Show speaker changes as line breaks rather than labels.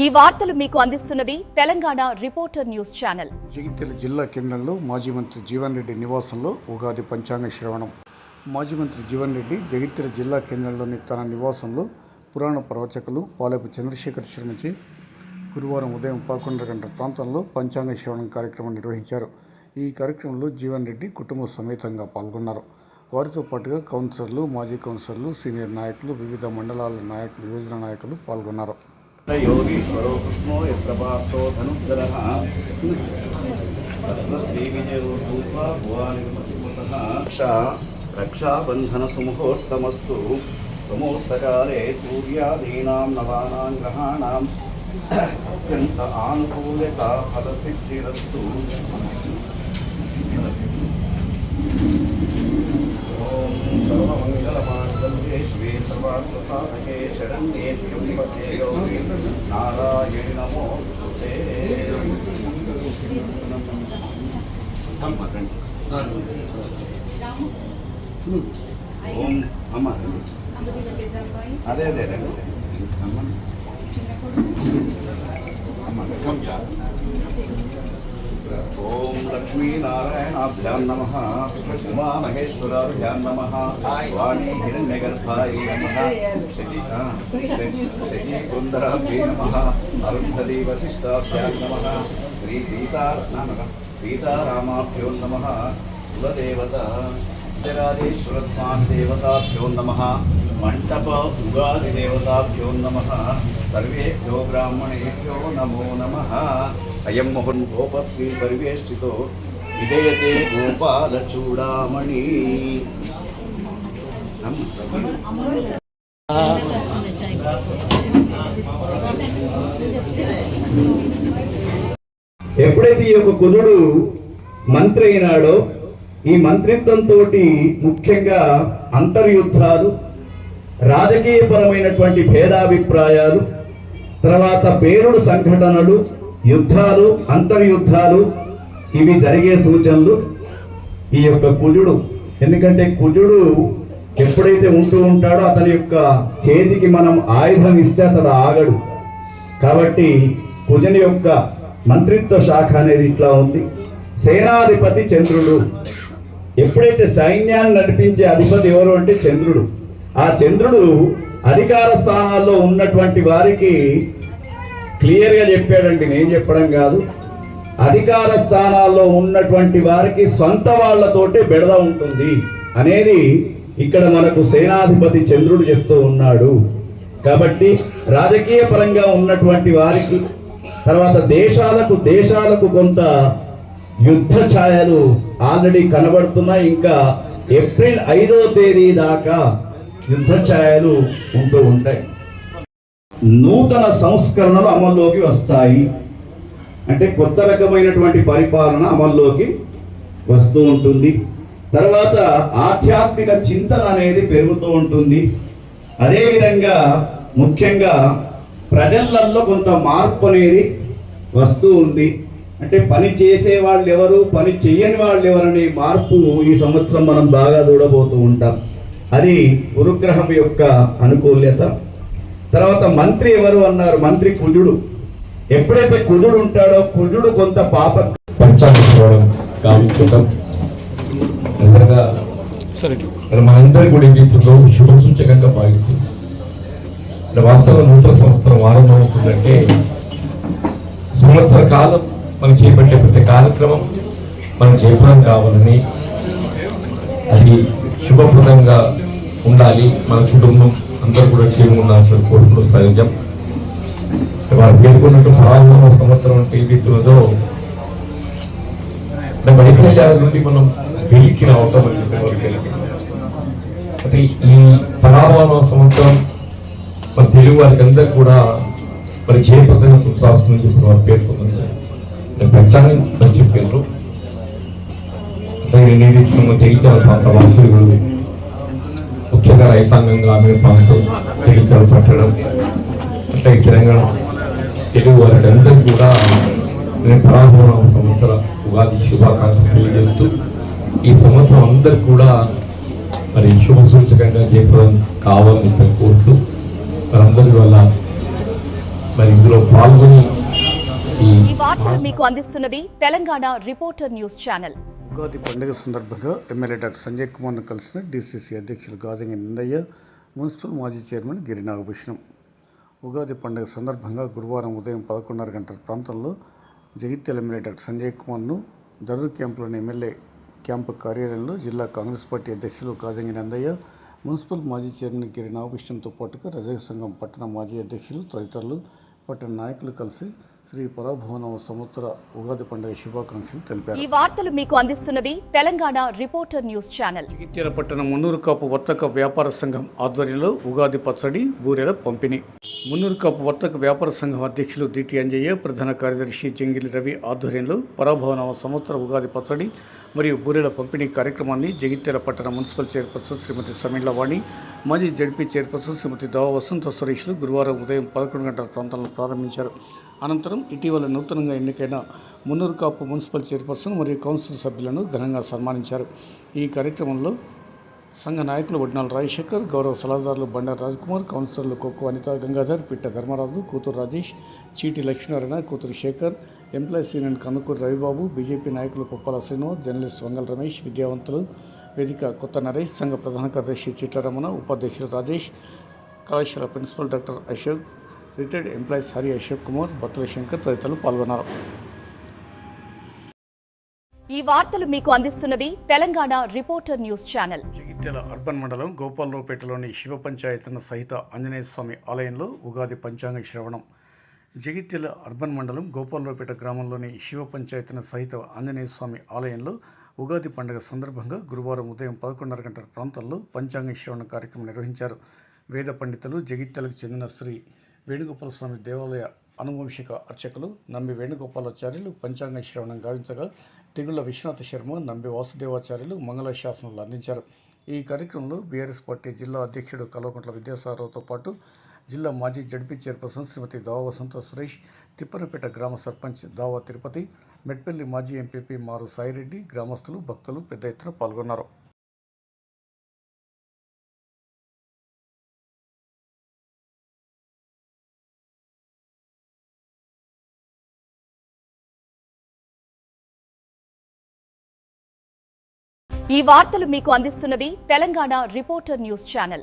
ఈ వార్తలు మీకు అందిస్తున్నది Telangana reporter news channel.
Jagtial జిల్లా కేంద్రంలో మాజీ మంత్రి జీవన్ రెడ్డి నివాసంలో ఉగాది పంచాంగ శ్రవణం. మాజీ మంత్రి జీవన్ రెడ్డి జగిత్యాల జిల్లా కేంద్రంలోని తన నివాసంలో పురాణ ప్రవచకులు పాలెపు చంద్రశేఖర్ శర్మచే గురువారం ఉదయం 11 గంటల ప్రాంతంలో పంచాంగ శ్రవణం కార్యక్రమం నిర్వహించారు. ఈ కార్యక్రమంలో జీవన్ రెడ్డి కుటుంబ సమేతంగా పాల్గొన్నారు. వారితో పాటుగా కౌన్సిలర్లు, మాజీ కౌన్సిలర్లు, సీనియర్ నాయకులు, వివిధ మండలాల నాయకులు, యోజన నాయకులు పాల్గొన్నారు.
योगीश्वरो कृष्णो यत्र पार्थो धनुर्धरः तत्र श्रीविजयोद्धूपा भुवानिर्मस्मतः रक्षाबन्धनसुमुहूर्तमस्तु समूर्तकाले सूर्यादीनां नवानां ग्रहाणाम् अत्यन्त आनुकूल्यता फलसिद्धिरस्तु. ओम सर्वमंगलमांगल्ये शिवे सर्वार्थसाधके शरण्ये त्र्यम्बके गौरी नारायणि नमोस्तुते. ओम अम्मा अदे अदे ओम लक्ष्मी नारायणाभ्यां नमः, उमा महेश्वराभ्यां नमः, वाणी हिरण्यगर्भाय नमः, शशि कुंदराभ्ये नमः, अरुन्धती वसिष्ठाभ्यां नमः, श्री सीतारामाभ्यो नमः, कुलदेवता राजेश्वर स्वामी देवताभ्यो नमः, मंडप उगादि देवताभ्यो नमः, सर्वेभ्यो ब्राह्मणेभ्यो नमो नमः. अयं मोहन गोपश्री परिवेष्टितो विजयते गोपालचूडामणि.
ఎప్పుడైతే ఈ యొక్క కులుడు మంత్రి అయినాడో ఈ మంత్రిత్వంతో ముఖ్యంగా అంతర్యుద్ధాలు, రాజకీయపరమైనటువంటి భేదాభిప్రాయాలు, తర్వాత పేరుడు సంఘటనలు, యుద్ధాలు, అంతర్యుద్ధాలు ఇవి జరిగే సూచనలు ఈ యొక్క కుజుడు. ఎందుకంటే కుజుడు ఎప్పుడైతే ఉంటూ ఉంటాడో అతని యొక్క చేతికి మనం ఆయుధం ఇస్తే అతడు ఆగడు. కాబట్టి కుజుని యొక్క మంత్రిత్వ శాఖ అనేది ఇట్లా ఉంది. సేనాధిపతి చంద్రుడు. ఎప్పుడైతే సైన్యాన్ని నడిపించే అధిపతి ఎవరు అంటే చంద్రుడు. ఆ చంద్రుడు అధికార స్థానాల్లో ఉన్నటువంటి వారికి క్లియర్గా చెప్పాడండి, నేను చెప్పడం కాదు. అధికార స్థానాల్లో ఉన్నటువంటి వారికి సొంత వాళ్లతోటే బెడద ఉంటుంది అనేది ఇక్కడ మనకు సేనాధిపతి చంద్రుడు చెప్తూ ఉన్నాడు. కాబట్టి రాజకీయ పరంగా ఉన్నటువంటి వారికి, తర్వాత దేశాలకు కొంత యుద్ధ ఛాయలు ఆల్రెడీ కనబడుతున్నాయి. ఇంకా ఏప్రిల్ 5వ తేదీ దాకా యుద్ధ ఛాయలు ఉంటూ ఉంటాయి. నూతన సంస్కరణలు అమల్లోకి వస్తాయి. అంటే కొత్త రకమైనటువంటి పరిపాలన అమల్లోకి వస్తూ ఉంటుంది. తర్వాత ఆధ్యాత్మిక చింతన అనేది పెరుగుతూ ఉంటుంది. అదేవిధంగా ముఖ్యంగా ప్రజలల్లో కొంత మార్పు అనేది వస్తూ ఉంది. అంటే పని చేసే వాళ్ళు ఎవరు, పని చేయని వాళ్ళు ఎవరనే మార్పు ఈ సంవత్సరం మనం బాగా చూడబోతూ ఉంటాం. అది గురుగ్రహం యొక్క అనుకూల్యత. తర్వాత మంత్రి ఎవరు అన్నారు, మంత్రి కుజుడు. ఎప్పుడైతే కుజుడు ఉంటాడో కుజుడు కొంత పాప
పంచాంగం గావించడం మనందరి కూడా ఏం చేస్తుందో శుభ సూచకంగా భావిస్తుంది. వాస్తవం నూతన సంవత్సరం ఆరంభం అవుతుందంటే సంవత్సర కాలం మనం చేపట్టే ప్రతి కార్యక్రమం మనం జయప్రదం కావాలని, అది శుభప్రదంగా ఉండాలి, మన కుటుంబం అందరూ కూడా క్షేమం ఉండాలని కోరుకున్న సహజం. వారు పేర్కొన్నట్టు ప్రారంభ సంవత్సరం అంటే ఏదైతున్నదో వైఫల్యాల నుండి మనం వెలికి రావటం అని చెప్పి, అంటే ఈ పరాభవ సంవత్సరం మన తెలుగు వారికి అందరూ కూడా మరి జయప్రదంగా కొనసాగుతుందని చెప్పి వారు పేర్కొన్నారు. పంచాంగం అని చెప్పారు. జగిత్యాల ప్రాంత వాసులు, ముఖ్యంగా రైతాంగం, గ్రామీణ ప్రాంతం, జగిత్యాల పట్టడం, అట్లా తెలంగాణ తెలుగు వారికి అందరూ కూడా పరాభవ సంవత్సర ఉగాది శుభాకాంక్షలు తెలియజేస్తూ ఈ సంవత్సరం అందరూ కూడా మరి శుభ సూచకంగా జయప్రదం కావాలని కోరుతూ వారందరి వల్ల మరి ఇందులో పాల్గొని
ఈ వార్తలు మీకు అందిస్తున్నది Telangana reporter news channel.
Ugadi పండుగ సందర్భంగా ఎమ్మెల్యే డాక్టర్ సంజయ్ కుమార్ను కలిసిన డీసీసీ అధ్యక్షులు గాజంగి నిందయ్య, మున్సిపల్ మాజీ చైర్మన్ గిరి నాగభూషణం. ఉగాది పండుగ సందర్భంగా గురువారం ఉదయం 11:30 గంటల ప్రాంతంలో జగిత్యాల ఎమ్మెల్యే డాక్టర్ సంజయ్ కుమార్ను దరూర్ క్యాంపులోని ఎమ్మెల్యే క్యాంపు కార్యాలయంలో జిల్లా కాంగ్రెస్ పార్టీ అధ్యక్షులు గాజంగి నందయ్య, మున్సిపల్ మాజీ చైర్మన్ గిరి నాగభూషణంతో పాటుగా రజక సంఘం పట్టణ మాజీ అధ్యక్షులు తదితరులు పట్టణ నాయకులు కలిసి శ్రీ పరాభవన సంవత్సర ఉగాది పండుగ శుభాకాంక్షలు తెలిపారు.
ఈ వార్తలు మీకు అందిస్తున్నది Telangana reporter news channel.
Jagtial పట్టణ మున్నూరు కాపు వర్తక వ్యాపార సంఘం ఆధ్వర్యంలో ఉగాది పచ్చడి, బూరెల పంపిణీ. మున్నూరు కాపు వర్తక వ్యాపార సంఘం అధ్యక్షులు డిటి అంజయ్య, ప్రధాన కార్యదర్శి జంగిలి రవి ఆధ్వర్యంలో పరాభవన సంవత్సర ఉగాది పచ్చడి మరియు బూరెల పంపిణీ కార్యక్రమాన్ని జగిత్యాల పట్టణ మున్సిపల్ చైర్పర్సన్ శ్రీమతి సమీల వాణి, మాజీ జడ్పీ చైర్పర్సన్ శ్రీమతి దావ వసంత సురేష్లు గురువారం ఉదయం 11 గంటల ప్రాంతంలో ప్రారంభించారు. అనంతరం ఇటీవల నూతనంగా ఎన్నికైన మున్నూరు కాపు మున్సిపల్ చైర్పర్సన్ మరియు కౌన్సిల్ సభ్యులను ఘనంగా సన్మానించారు. ఈ కార్యక్రమంలో సంఘ నాయకులు వడ్నాల రాజశేఖర్, గౌరవ సలహాదారులు బండారు రాజ్కుమార్, కౌన్సిలర్లు కొక్కు అనిత గంగాధర్, పిట్ట ధర్మరాజు, కూతురు రాజేష్, చీటి లక్ష్మీనారాయణ, కూతురు Shekhar, employees union Kanukuru Ravibabu, BJP నాయకులు పొప్పాల శ్రీనివాస్, జర్నలిస్ట్ వంగల రమేష్, విద్యావంతులు వేదిక కొత్త నరేష్, సంఘ ప్రధాన కార్యదర్శి చిట్టారమణ, ఉపాధ్యక్షులు రాజేష్, కళాశాల principal doctor Ashok, retired employees Hari Ashok Kumar, Battula Shankar తదితరులు పాల్గొన్నారు.
ఈ వార్తలు మీకు అందిస్తున్నది Telangana reporter news channel.
Jagtial urban మండలం గోపాలరావుపేటలోని శివ పంచాయతన సహిత ఆంజనేయ స్వామి ఆలయంలో ఉగాది పంచాంగ శ్రవణం. జగిత్యాల అర్బన్ మండలం గోపాలరావుపేట గ్రామంలోని శివ పంచాయతన సహిత ఆంజనేయ స్వామి ఆలయంలో ఉగాది పండుగ సందర్భంగా గురువారం ఉదయం 11:30 గంటల ప్రాంతంలో పంచాంగ శ్రవణ కార్యక్రమం నిర్వహించారు. వేద పండితులు, జగిత్యాలకు చెందిన శ్రీ వేణుగోపాల స్వామి దేవాలయ అనువంశిక అర్చకులు నంబి వేణుగోపాలాచార్యులు పంచాంగ శ్రవణం గావించగా, తెగుళ్ల విశ్వనాథ శర్మ, నంబి వాసుదేవాచార్యులు మంగళ శాసనాలు అందించారు. ఈ కార్యక్రమంలో బీఆర్ఎస్ పార్టీ జిల్లా అధ్యక్షుడు కల్వకుంట్ల విద్యాసాగరరావుతో పాటు జిల్లా మాజీ జడ్పీ చైర్పర్సన్ శ్రీమతి దావ వసంత సురేష్, తిప్పరపేట గ్రామ సర్పంచ్ దావ తిరుపతి, మెట్పల్లి మాజీ ఎంపీపీ మారు సాయిరెడ్డి, గ్రామస్తులు, భక్తులు పెద్ద ఎత్తున పాల్గొన్నారు.
ఈ వార్తలు మీకు అందిస్తున్నది తెలంగాణ రిపోర్టర్ న్యూస్ ఛానల్.